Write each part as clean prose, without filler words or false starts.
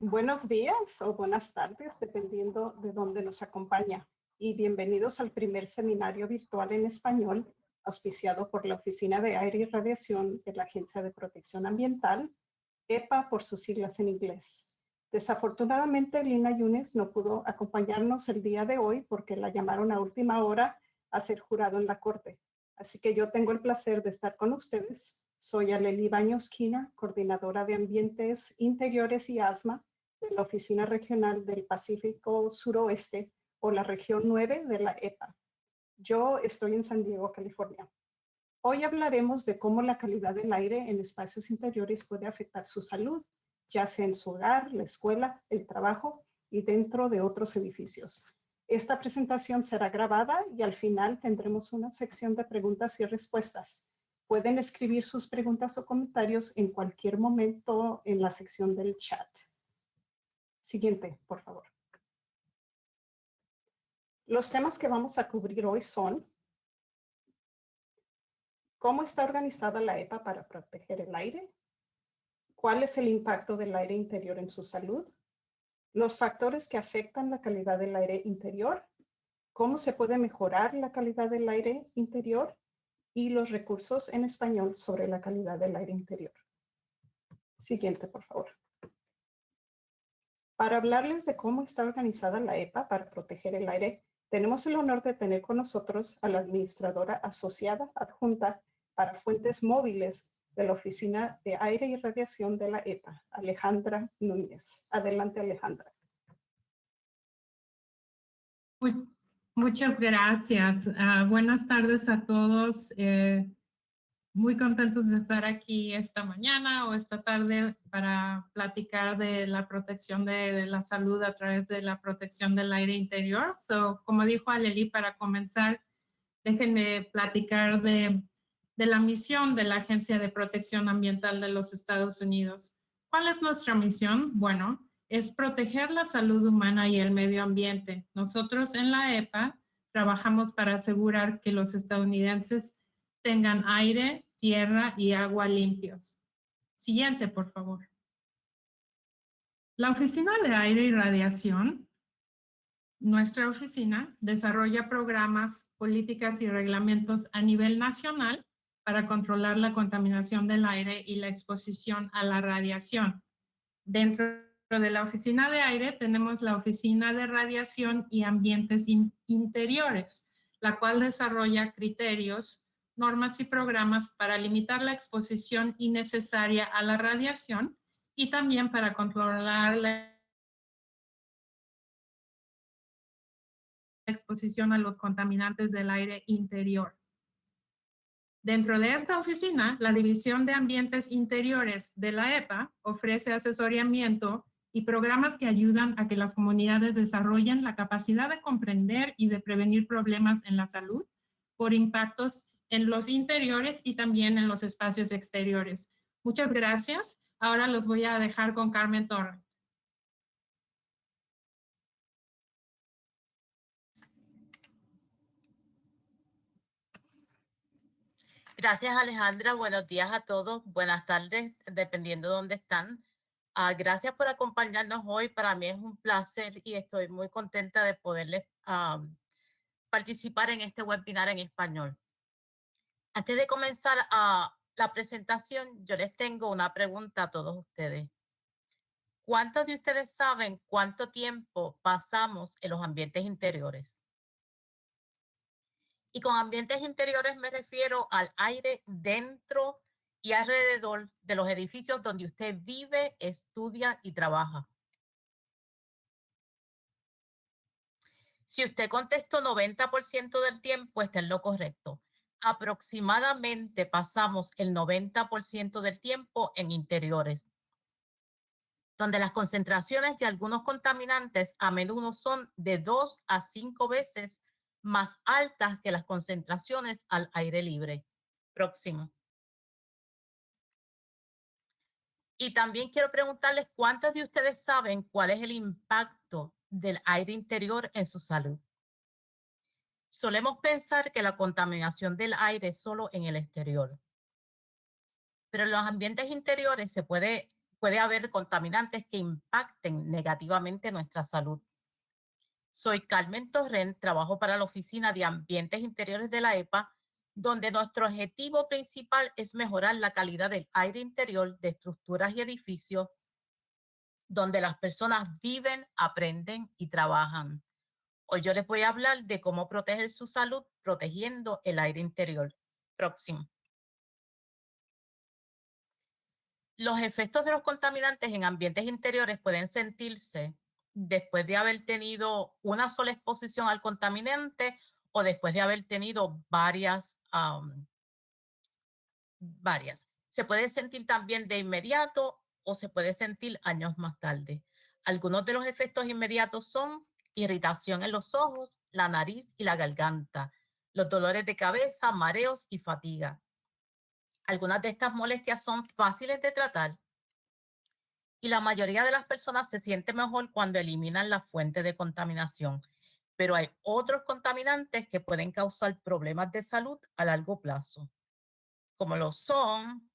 Buenos días o buenas tardes, dependiendo de dónde nos acompaña. Y bienvenidos al primer seminario virtual en español, auspiciado por la Oficina de Aire y Radiación de la Agencia de Protección Ambiental, EPA por sus siglas en inglés. Desafortunadamente, Lina Yunes no pudo acompañarnos el día de hoy porque la llamaron a última hora a ser jurado en la corte. Así que yo tengo el placer de estar con ustedes. Soy Aleli Baños Quina, coordinadora de Ambientes Interiores y Asma de la Oficina Regional del Pacífico Suroeste o la región 9 de la EPA. Yo estoy en San Diego, California. Hoy hablaremos de cómo la calidad del aire en espacios interiores puede afectar su salud, ya sea en su hogar, la escuela, el trabajo y dentro de otros edificios. Esta presentación será grabada y al final tendremos una sección de preguntas y respuestas. Pueden escribir sus preguntas o comentarios en cualquier momento en la sección del chat. Siguiente, por favor. Los temas que vamos a cubrir hoy son cómo está organizada la EPA para proteger el aire, cuál es el impacto del aire interior en su salud, los factores que afectan la calidad del aire interior, cómo se puede mejorar la calidad del aire interior y los recursos en español sobre la calidad del aire interior. Siguiente, por favor. Para hablarles de cómo está organizada la EPA para proteger el aire, tenemos el honor de tener con nosotros a la administradora asociada adjunta para fuentes móviles de la Oficina de Aire y Radiación de la EPA, Alejandra Núñez. Adelante, Alejandra. Muchas gracias. Buenas tardes a todos. Muy contentos de estar aquí esta mañana o esta tarde para platicar de la protección de la salud a través de la protección del aire interior. Como dijo Aleli, para comenzar, déjenme platicar de la misión de la Agencia de Protección Ambiental de los Estados Unidos. ¿Cuál es nuestra misión? Bueno, es proteger la salud humana y el medio ambiente. Nosotros en la EPA trabajamos para asegurar que los estadounidenses tengan aire, tierra y agua limpios. Siguiente, por favor. La Oficina de Aire y Radiación, nuestra oficina, desarrolla programas, políticas y reglamentos a nivel nacional para controlar la contaminación del aire y la exposición a la radiación. Dentro de la Oficina de Aire tenemos la Oficina de Radiación y Ambientes Interiores, la cual desarrolla criterios, normas y programas para limitar la exposición innecesaria a la radiación y también para controlar la exposición a los contaminantes del aire interior. Dentro de esta oficina, la División de Ambientes Interiores de la EPA ofrece asesoramiento y programas que ayudan a que las comunidades desarrollen la capacidad de comprender y de prevenir problemas en la salud por impactos en los interiores y también en los espacios exteriores. Muchas gracias. Ahora los voy a dejar con Carmen Torres. Gracias, Alejandra. Buenos días a todos. Buenas tardes, dependiendo de dónde están. Gracias por acompañarnos hoy. Para mí es un placer y estoy muy contenta de poderles participar en este webinar en español. Antes de comenzar la presentación, yo les tengo una pregunta a todos ustedes. ¿Cuántos de ustedes saben cuánto tiempo pasamos en los ambientes interiores? Y con ambientes interiores me refiero al aire dentro y alrededor de los edificios donde usted vive, estudia y trabaja. Si usted contestó 90% del tiempo, está en lo correcto. Aproximadamente pasamos el 90% del tiempo en interiores, donde las concentraciones de algunos contaminantes a menudo son de 2 a 5 veces más altas que las concentraciones al aire libre. Próximo. Y también quiero preguntarles cuántos de ustedes saben cuál es el impacto del aire interior en su salud. Solemos pensar que la contaminación del aire es solo en el exterior, pero en los ambientes interiores se puede puede haber contaminantes que impacten negativamente nuestra salud. Soy Carmen Torrent, trabajo para la Oficina de Ambientes Interiores de la EPA, donde nuestro objetivo principal es mejorar la calidad del aire interior de estructuras y edificios donde las personas viven, aprenden y trabajan. Hoy yo les voy a hablar de cómo proteger su salud protegiendo el aire interior. Próximo. Los efectos de los contaminantes en ambientes interiores pueden sentirse después de haber tenido una sola exposición al contaminante o después de haber tenido varias. Se puede sentir también de inmediato o se puede sentir años más tarde. Algunos de los efectos inmediatos son irritación en los ojos, la nariz y la garganta, los dolores de cabeza, mareos y fatiga. Algunas de estas molestias son fáciles de tratar y la mayoría de las personas se siente mejor cuando eliminan la fuente de contaminación. Pero hay otros contaminantes que pueden causar problemas de salud a largo plazo, como lo son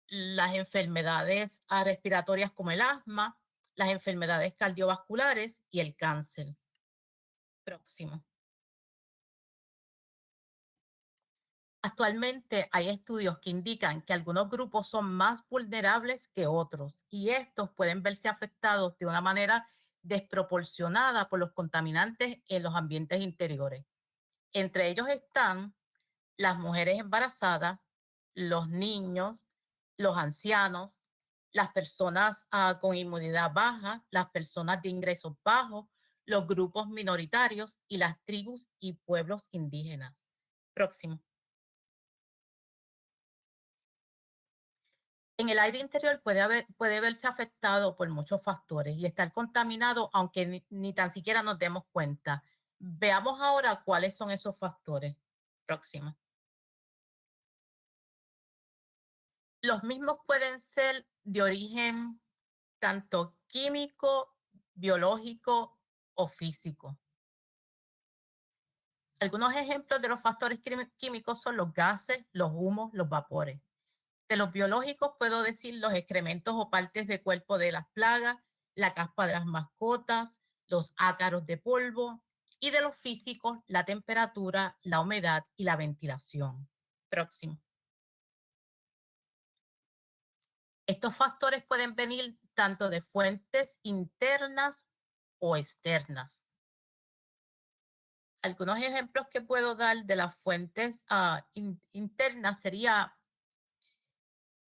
las enfermedades respiratorias como el asma, las enfermedades cardiovasculares y el cáncer. Próximo. Actualmente hay estudios que indican que algunos grupos son más vulnerables que otros y estos pueden verse afectados de una manera desproporcionada por los contaminantes en los ambientes interiores. Entre ellos están las mujeres embarazadas, los niños, los ancianos, las personas con inmunidad baja, las personas de ingresos bajos, los grupos minoritarios y las tribus y pueblos indígenas. Próximo. En el aire interior puede verse afectado por muchos factores y estar contaminado aunque ni tan siquiera nos demos cuenta. Veamos ahora cuáles son esos factores. Próximo. Los mismos pueden ser de origen tanto químico, biológico o físico. Algunos ejemplos de los factores químicos son los gases, los humos, los vapores. De los biológicos puedo decir los excrementos o partes de cuerpo de las plagas, la caspa de las mascotas, los ácaros de polvo, y de los físicos, la temperatura, la humedad y la ventilación. Próximo. Estos factores pueden venir tanto de fuentes internas o externas. Algunos ejemplos que puedo dar de las fuentes internas sería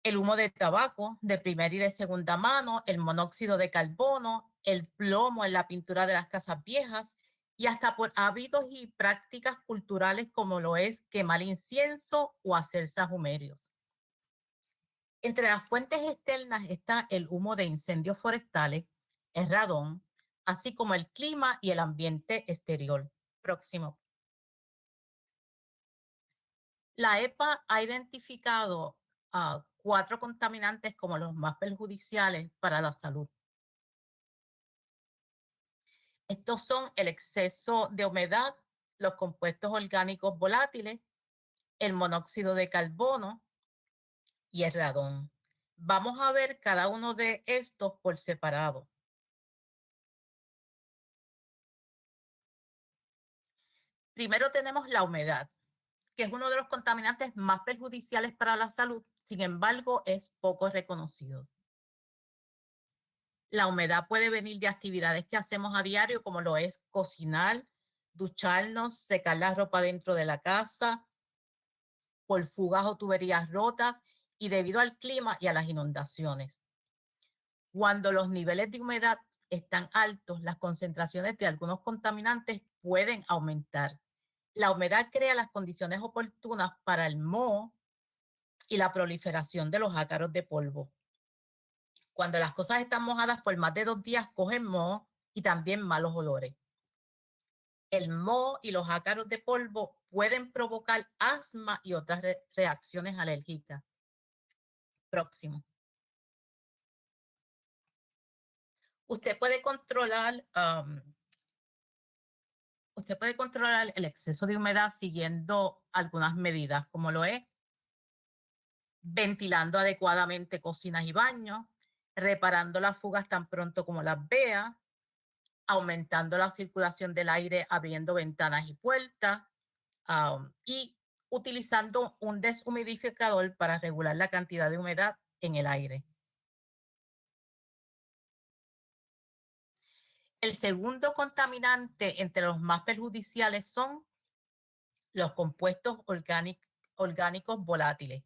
el humo de tabaco de primera y de segunda mano, el monóxido de carbono, el plomo en la pintura de las casas viejas y hasta por hábitos y prácticas culturales como lo es quemar incienso o hacer sahumerios. Entre las fuentes externas está el humo de incendios forestales, el radón, así como el clima y el ambiente exterior. Próximo. La EPA ha identificado 4 contaminantes como los más perjudiciales para la salud. Estos son el exceso de humedad, los compuestos orgánicos volátiles, el monóxido de carbono y el radón. Vamos a ver cada uno de estos por separado. Primero tenemos la humedad, que es uno de los contaminantes más perjudiciales para la salud, sin embargo, es poco reconocido. La humedad puede venir de actividades que hacemos a diario, como lo es cocinar, ducharnos, secar la ropa dentro de la casa, por fugas o tuberías rotas y debido al clima y a las inundaciones. Cuando los niveles de humedad están altos, las concentraciones de algunos contaminantes pueden aumentar. La humedad crea las condiciones oportunas para el moho y la proliferación de los ácaros de polvo. Cuando las cosas están mojadas por más de 2 días, cogen moho y también malos olores. El moho y los ácaros de polvo pueden provocar asma y otras reacciones alérgicas. Próximo. Usted puede controlar el exceso de humedad siguiendo algunas medidas, como lo es ventilando adecuadamente cocinas y baños, reparando las fugas tan pronto como las vea, aumentando la circulación del aire, abriendo ventanas y puertas, y utilizando un deshumidificador para regular la cantidad de humedad en el aire. El segundo contaminante entre los más perjudiciales son los compuestos orgánicos volátiles,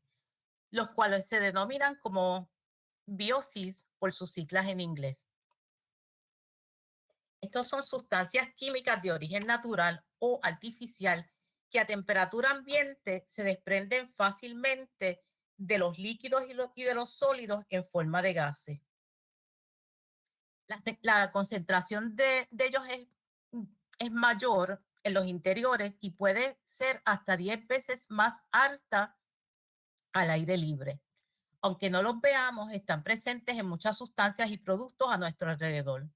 los cuales se denominan como biocides por sus siglas en inglés. Estos son sustancias químicas de origen natural o artificial que a temperatura ambiente se desprenden fácilmente de los líquidos y de los sólidos en forma de gases. La concentración de ellos es mayor en los interiores y puede ser hasta 10 veces más alta al aire libre. Aunque no los veamos, están presentes en muchas sustancias y productos a nuestro alrededor.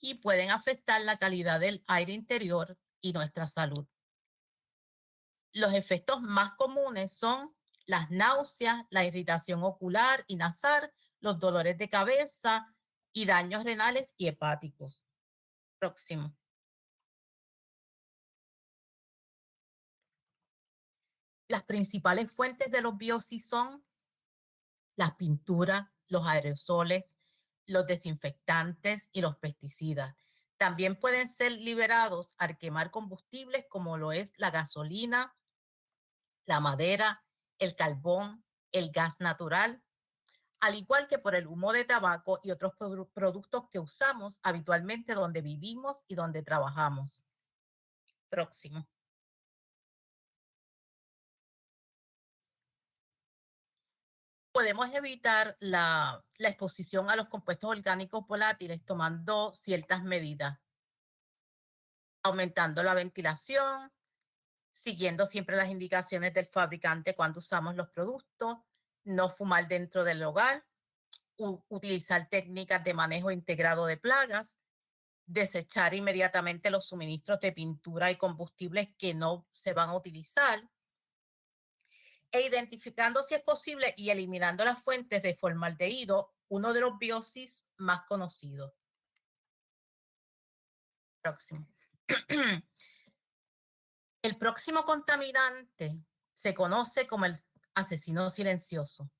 Y pueden afectar la calidad del aire interior y nuestra salud. Los efectos más comunes son las náuseas, la irritación ocular y nasal, los dolores de cabeza y daños renales y hepáticos. Próximo. Las principales fuentes de los biocides son las pinturas, los aerosoles, los desinfectantes y los pesticidas. También pueden ser liberados al quemar combustibles como lo es la gasolina, la madera, el carbón, el gas natural, al igual que por el humo de tabaco y otros productos que usamos habitualmente donde vivimos y donde trabajamos. Próximo. Podemos evitar la exposición a los compuestos orgánicos volátiles tomando ciertas medidas, aumentando la ventilación, siguiendo siempre las indicaciones del fabricante cuando usamos los productos, no fumar dentro del hogar, utilizar técnicas de manejo integrado de plagas, desechar inmediatamente los suministros de pintura y combustibles que no se van a utilizar, e identificando si es posible y eliminando las fuentes de formaldehído, uno de los biocides más conocidos. Próximo. El próximo contaminante se conoce como el asesino silencioso,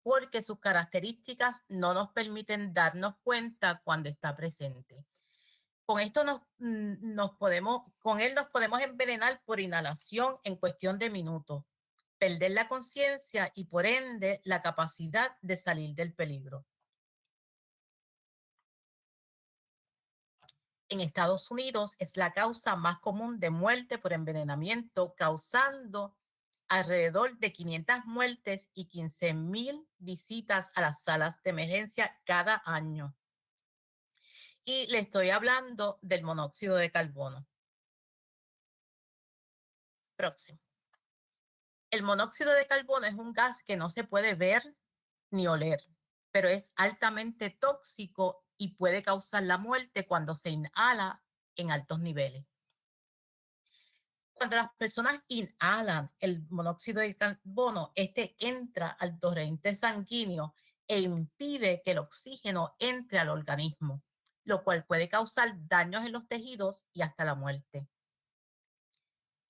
porque sus características no nos permiten darnos cuenta cuando está presente. Con esto con él nos podemos envenenar por inhalación en cuestión de minutos, perder la conciencia y por ende la capacidad de salir del peligro. En Estados Unidos es la causa más común de muerte por envenenamiento, causando alrededor de 500 muertes y 15,000 visitas a las salas de emergencia cada año. Y le estoy hablando del monóxido de carbono. Próximo. El monóxido de carbono es un gas que no se puede ver ni oler, pero es altamente tóxico y puede causar la muerte cuando se inhala en altos niveles. Cuando las personas inhalan el monóxido de carbono, este entra al torrente sanguíneo e impide que el oxígeno entre al organismo, lo cual puede causar daños en los tejidos y hasta la muerte.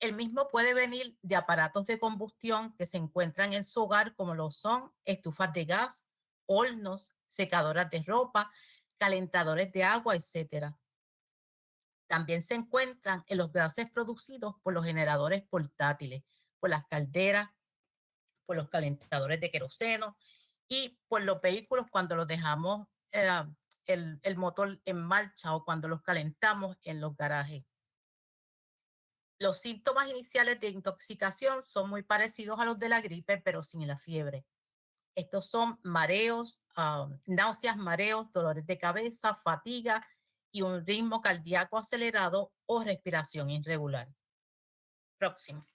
El mismo puede venir de aparatos de combustión que se encuentran en su hogar, como lo son estufas de gas, hornos, secadoras de ropa, calentadores de agua, etc. También se encuentran en los gases producidos por los generadores portátiles, por las calderas, por los calentadores de queroseno y por los vehículos cuando los dejamos el motor en marcha o cuando los calentamos en los garajes. Los síntomas iniciales de intoxicación son muy parecidos a los de la gripe, pero sin la fiebre. Estos son mareos, náuseas, mareos, dolores de cabeza, fatiga y un ritmo cardíaco acelerado o respiración irregular. Próximo.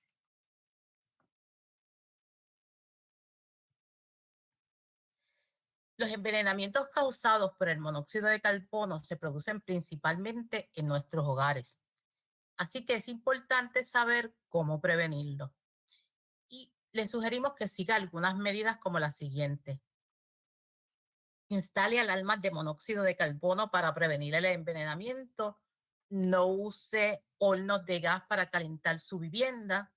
Los envenenamientos causados por el monóxido de carbono se producen principalmente en nuestros hogares. Así que es importante saber cómo prevenirlo. Y le sugerimos que siga algunas medidas como las siguientes. Instale alarmas de monóxido de carbono para prevenir el envenenamiento. No use hornos de gas para calentar su vivienda.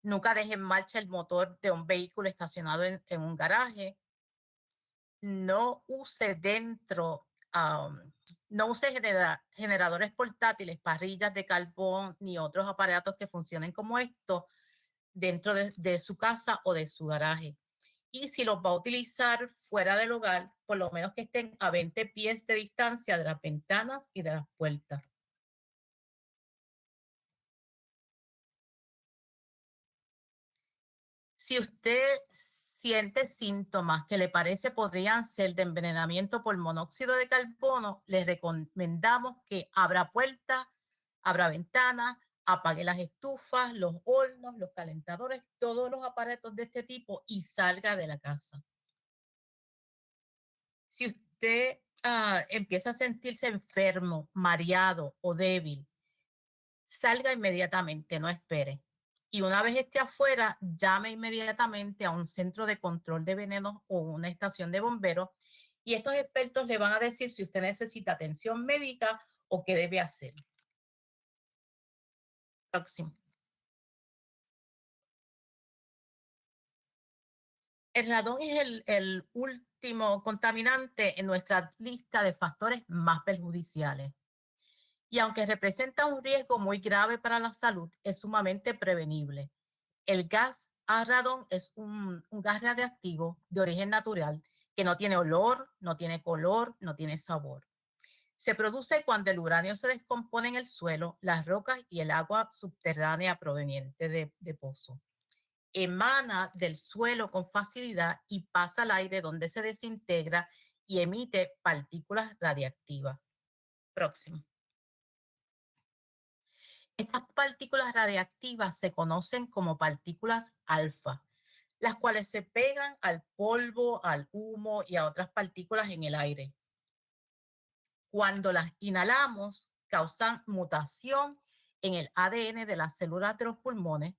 Nunca deje en marcha el motor de un vehículo estacionado en un garaje. No use no use generadores portátiles, parrillas de carbón ni otros aparatos que funcionen como estos dentro de su casa o de su garaje. Y si los va a utilizar fuera del hogar, por lo menos que estén a 20 pies de distancia de las ventanas y de las puertas. Si usted siente síntomas que le parece podrían ser de envenenamiento por monóxido de carbono, le recomendamos que abra puertas, abra ventanas, apague las estufas, los hornos, los calentadores, todos los aparatos de este tipo y salga de la casa. Si usted empieza a sentirse enfermo, mareado o débil, salga inmediatamente, no espere. Y una vez esté afuera, llame inmediatamente a un centro de control de venenos o una estación de bomberos y estos expertos le van a decir si usted necesita atención médica o qué debe hacer. Próximo. El radón es el último contaminante en nuestra lista de factores más perjudiciales. Y aunque representa un riesgo muy grave para la salud, es sumamente prevenible. El gas a radón es un gas radiactivo de origen natural que no tiene olor, no tiene color, no tiene sabor. Se produce cuando el uranio se descompone en el suelo, las rocas y el agua subterránea proveniente de pozo. Emana del suelo con facilidad y pasa al aire donde se desintegra y emite partículas radiactivas. Próximo. Estas partículas radiactivas se conocen como partículas alfa, las cuales se pegan al polvo, al humo y a otras partículas en el aire. Cuando las inhalamos, causan mutación en el ADN de las células de los pulmones,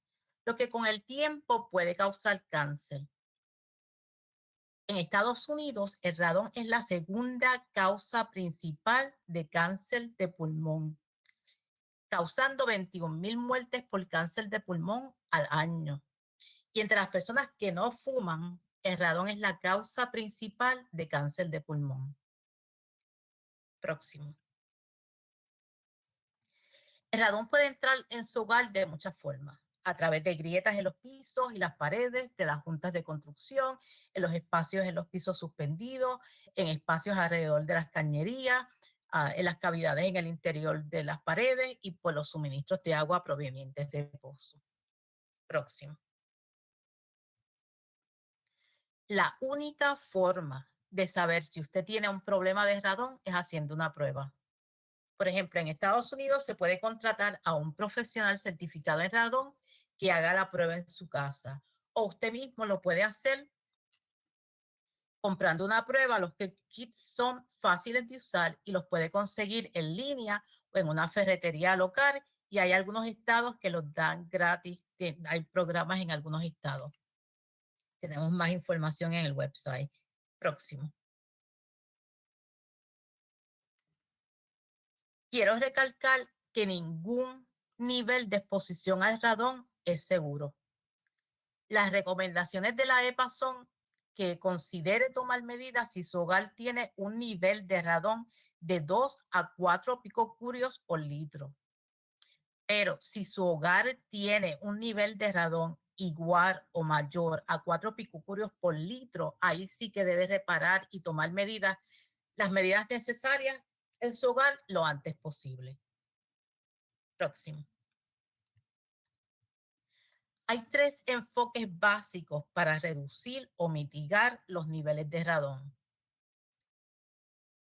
lo que con el tiempo puede causar cáncer. En Estados Unidos, el radón es la segunda causa principal de cáncer de pulmón, causando 21,000 muertes por cáncer de pulmón al año. Y entre las personas que no fuman, el radón es la causa principal de cáncer de pulmón. Próximo. El radón puede entrar en su hogar de muchas formas, a través de grietas en los pisos y las paredes, de las juntas de construcción, en los espacios en los pisos suspendidos, en espacios alrededor de las cañerías, en las cavidades en el interior de las paredes y por los suministros de agua provenientes de pozo. Próximo. La única forma de saber si usted tiene un problema de radón es haciendo una prueba. Por ejemplo, en Estados Unidos se puede contratar a un profesional certificado en radón que haga la prueba en su casa. O usted mismo lo puede hacer comprando una prueba. Los kits son fáciles de usar y los puede conseguir en línea o en una ferretería local. Y hay algunos estados que los dan gratis. Hay programas en algunos estados. Tenemos más información en el website. Próximo. Quiero recalcar que ningún nivel de exposición al radón es seguro. Las recomendaciones de la EPA son que considere tomar medidas si su hogar tiene un nivel de radón de 2 a 4 picocurios por litro. Pero si su hogar tiene un nivel de radón igual o mayor a 4 picocurios por litro, ahí sí que debe reparar y tomar medidas, las medidas necesarias en su hogar lo antes posible. Próximo. Hay 3 enfoques básicos para reducir o mitigar los niveles de radón.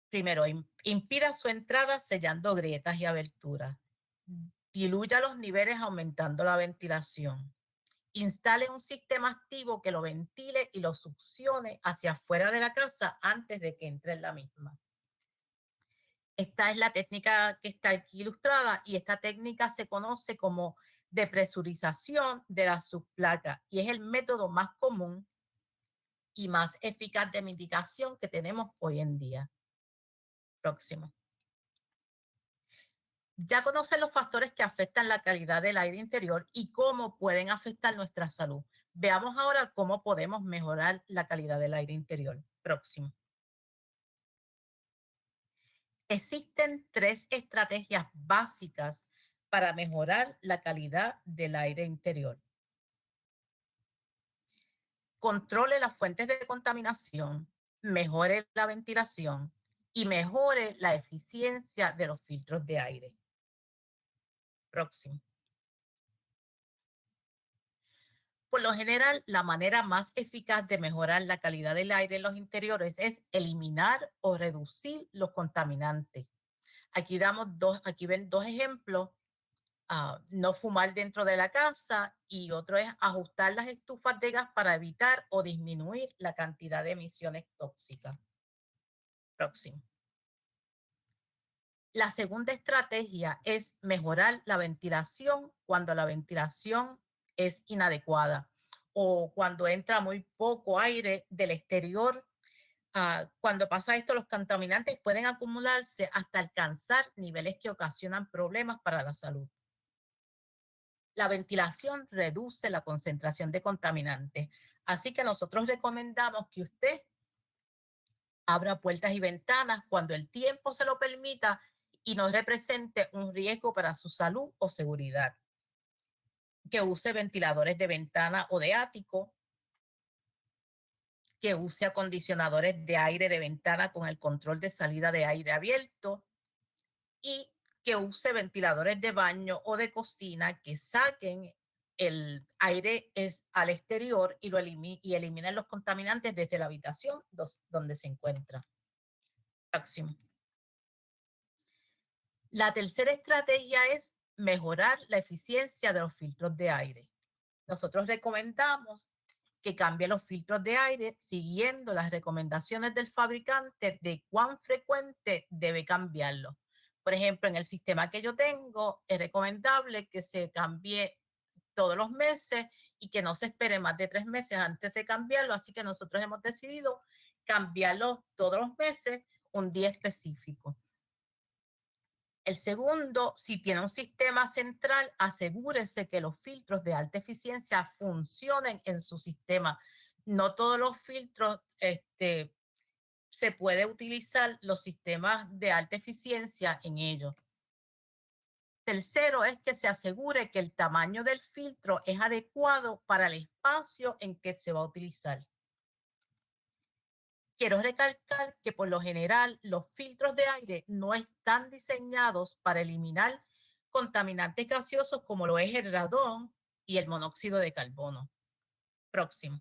Primero, impida su entrada sellando grietas y aberturas. Diluya los niveles aumentando la ventilación. Instale un sistema activo que lo ventile y lo succione hacia afuera de la casa antes de que entre en la misma. Esta es la técnica que está aquí ilustrada y esta técnica se conoce como de presurización de la subplaca y es el método más común y más eficaz de mitigación que tenemos hoy en día. Próximo. Ya conocen los factores que afectan la calidad del aire interior y cómo pueden afectar nuestra salud. Veamos ahora cómo podemos mejorar la calidad del aire interior. Próximo. Existen 3 estrategias básicas para mejorar la calidad del aire interior. Controle las fuentes de contaminación, mejore la ventilación y mejore la eficiencia de los filtros de aire. Próximo. Por lo general, la manera más eficaz de mejorar la calidad del aire en los interiores es eliminar o reducir los contaminantes. Aquí ven 2 ejemplos. No fumar dentro de la casa y otro es ajustar las estufas de gas para evitar o disminuir la cantidad de emisiones tóxicas. Próximo. La segunda estrategia es mejorar la ventilación cuando la ventilación es inadecuada o cuando entra muy poco aire del exterior. Cuando pasa esto, los contaminantes pueden acumularse hasta alcanzar niveles que ocasionan problemas para la salud. La ventilación reduce la concentración de contaminantes. Así que nosotros recomendamos que usted abra puertas y ventanas cuando el tiempo se lo permita y no represente un riesgo para su salud o seguridad. Que use ventiladores de ventana o de ático. Que use acondicionadores de aire de ventana con el control de salida de aire abierto. Y que use ventiladores de baño o de cocina que saquen el aire al exterior y eliminen los contaminantes desde la habitación donde se encuentra. Próximo. La tercera estrategia es mejorar la eficiencia de los filtros de aire. Nosotros recomendamos que cambie los filtros de aire siguiendo las recomendaciones del fabricante de cuán frecuente debe cambiarlo. Por ejemplo, en el sistema que yo tengo, es recomendable que se cambie todos los meses y que no se espere más de 3 meses antes de cambiarlo. Así que nosotros hemos decidido cambiarlo todos los meses, un día específico. El segundo, si tiene un sistema central, asegúrese que los filtros de alta eficiencia funcionen en su sistema. No todos los filtros se puede utilizar los sistemas de alta eficiencia en ellos. Tercero es que se asegure que el tamaño del filtro es adecuado para el espacio en que se va a utilizar. Quiero recalcar que por lo general los filtros de aire no están diseñados para eliminar contaminantes gaseosos como lo es el radón y el monóxido de carbono. Próximo.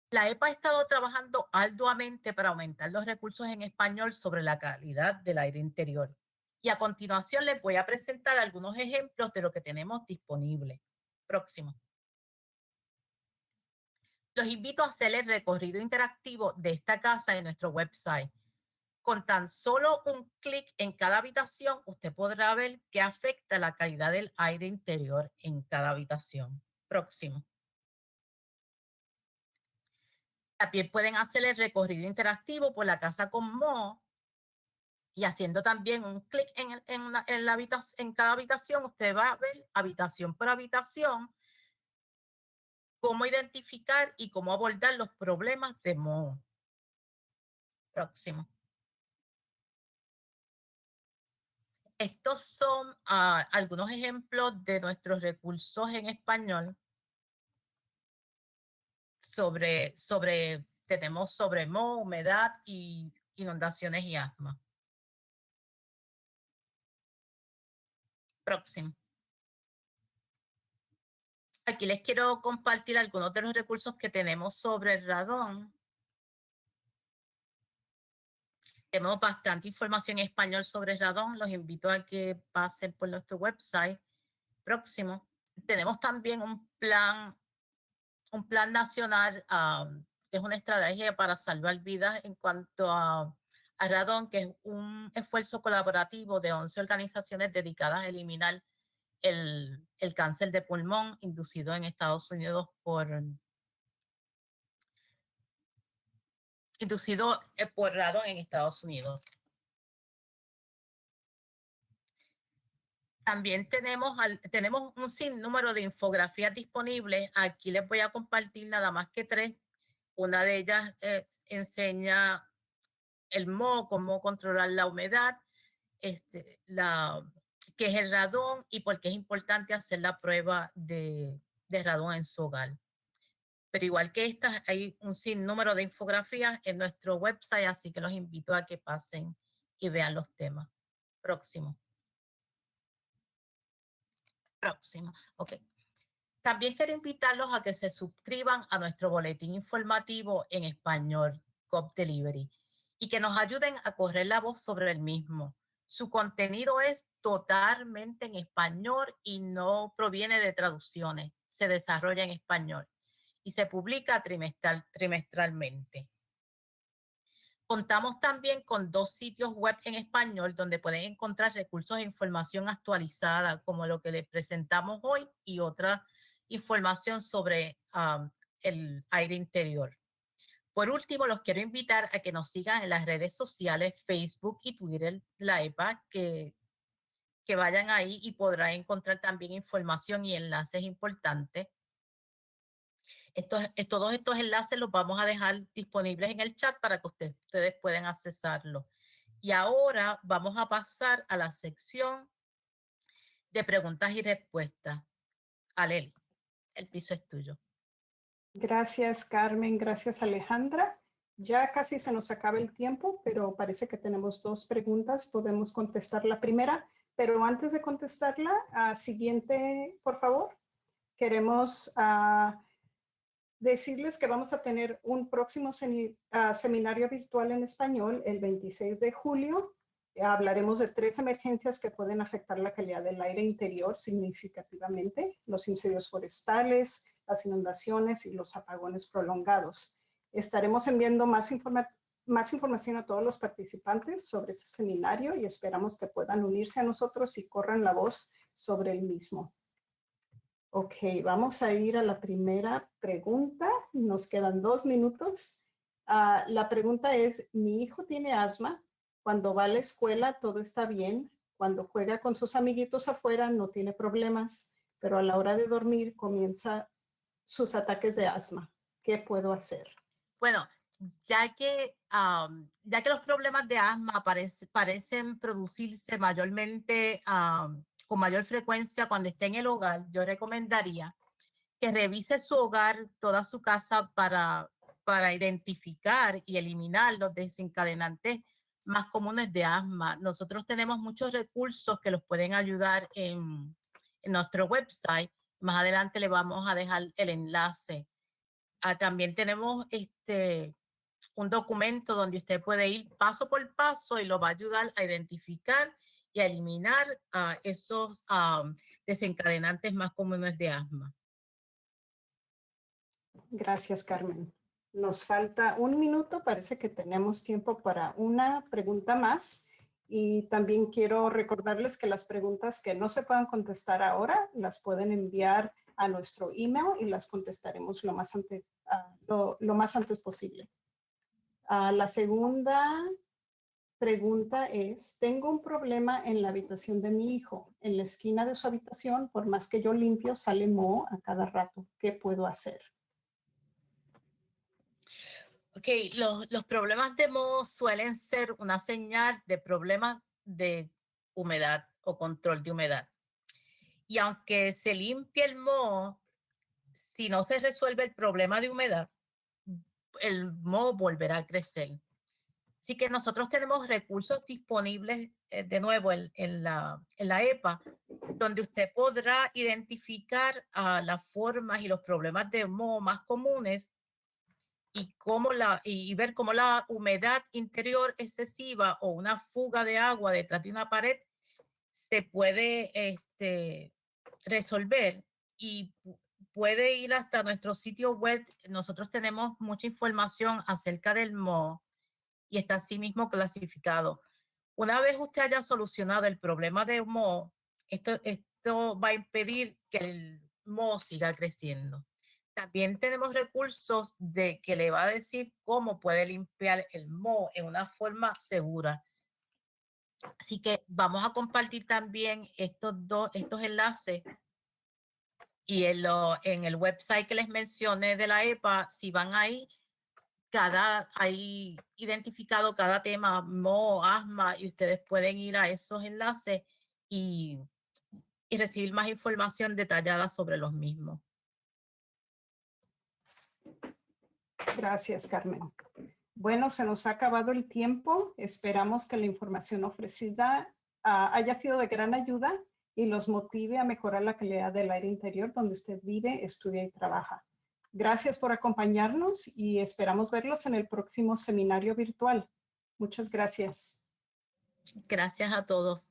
La EPA ha estado trabajando arduamente para aumentar los recursos en español sobre la calidad del aire interior. Y a continuación les voy a presentar algunos ejemplos de lo que tenemos disponible. Próximo. Los invito a hacer el recorrido interactivo de esta casa en nuestro website. Con tan solo un clic en cada habitación, usted podrá ver qué afecta la calidad del aire interior en cada habitación. Próximo. También pueden hacer el recorrido interactivo por la casa con Mo y haciendo también un clic en cada habitación, usted va a ver habitación por habitación cómo identificar y cómo abordar los problemas de Mo. Próximo. Estos son algunos ejemplos de nuestros recursos en español tenemos sobre moho, humedad y inundaciones y asma. Próximo. Aquí les quiero compartir algunos de los recursos que tenemos sobre el radón. Tenemos bastante información en español sobre el radón. Los invito a que pasen por nuestro website. Próximo. Tenemos también un plan nacional que es una estrategia para salvar vidas en cuanto a radón, que es un esfuerzo colaborativo de 11 organizaciones dedicadas a eliminar el cáncer de pulmón inducido en Estados Unidos por radón en Estados Unidos. También tenemos un sinnúmero de infografías disponibles. Aquí les voy a compartir nada más que 3. Una de ellas enseña el moho, cómo controlar la humedad, qué es el radón y por qué es importante hacer la prueba de radón en su hogar. Pero igual que estas, hay un sinnúmero de infografías en nuestro website, así que los invito a que pasen y vean los temas. Próximo. Ok. También quiero invitarlos a que se suscriban a nuestro boletín informativo en español, COP Delivery, y que nos ayuden a correr la voz sobre el mismo. Su contenido es totalmente en español y no proviene de traducciones. Se desarrolla en español y se publica trimestralmente. Contamos también con 2 sitios web en español donde pueden encontrar recursos e información actualizada, como lo que les presentamos hoy y otra información sobre el aire interior. Por último, los quiero invitar a que nos sigan en las redes sociales, Facebook y Twitter, la EPA, que vayan ahí y podrán encontrar también información y enlaces importantes. Todos estos enlaces los vamos a dejar disponibles en el chat para que ustedes puedan accesarlos. Y ahora vamos a pasar a la sección de preguntas y respuestas. Aleli, el piso es tuyo. Gracias, Carmen. Gracias, Alejandra. Ya casi se nos acaba el tiempo, pero parece que tenemos 2 preguntas. Podemos contestar la primera, pero antes de contestarla, siguiente, por favor. Queremos decirles que vamos a tener un próximo seminario virtual en español el 26 de julio. Hablaremos de 3 emergencias que pueden afectar la calidad del aire interior significativamente: los incendios forestales, las inundaciones y los apagones prolongados. Estaremos enviando más información a todos los participantes sobre este seminario y esperamos que puedan unirse a nosotros y corran la voz sobre el mismo. Ok, vamos a ir a la primera pregunta. Nos quedan 2 minutos. La pregunta es: mi hijo tiene asma. Cuando va a la escuela todo está bien. Cuando juega con sus amiguitos afuera no tiene problemas, pero a la hora de dormir comienza sus ataques de asma. ¿Qué puedo hacer? Bueno, ya que los problemas de asma parecen producirse mayormente con mayor frecuencia cuando esté en el hogar, yo recomendaría que revise su hogar, toda su casa, para identificar y eliminar los desencadenantes más comunes de asma. Nosotros tenemos muchos recursos que los pueden ayudar en nuestro website. Más adelante le vamos a dejar el enlace. También tenemos un documento donde usted puede ir paso por paso y lo va a ayudar a identificar y a eliminar esos desencadenantes más comunes de asma. Gracias, Carmen. Nos falta 1 minuto. Parece que tenemos tiempo para una pregunta más. Y también quiero recordarles que las preguntas que no se puedan contestar ahora las pueden enviar a nuestro email y las contestaremos lo más antes posible. La segunda pregunta es: tengo un problema en la habitación de mi hijo. En la esquina de su habitación, por más que yo limpio, sale moho a cada rato. ¿Qué puedo hacer? Ok, los problemas de moho suelen ser una señal de problemas de humedad o control de humedad. Y aunque se limpie el moho, si no se resuelve el problema de humedad, el moho volverá a crecer. Así que nosotros tenemos recursos disponibles de nuevo en la EPA, donde usted podrá identificar las formas y los problemas de moho más comunes y ver cómo la humedad interior excesiva o una fuga de agua detrás de una pared se puede resolver, y puede ir hasta nuestro sitio web. Nosotros tenemos mucha información acerca del moho y está así mismo clasificado. Una vez usted haya solucionado el problema de moho, esto esto va a impedir que el moho siga creciendo. También tenemos recursos que le va a decir cómo puede limpiar el moho en una forma segura. Así que vamos a compartir también estos enlaces y en el website que les mencioné de la EPA, si van ahí, hay identificado cada tema, moho, asma, y ustedes pueden ir a esos enlaces y recibir más información detallada sobre los mismos. Gracias, Carmen. Bueno, se nos ha acabado el tiempo. Esperamos que la información ofrecida haya sido de gran ayuda y los motive a mejorar la calidad del aire interior donde usted vive, estudia y trabaja. Gracias por acompañarnos y esperamos verlos en el próximo seminario virtual. Muchas gracias. Gracias a todos.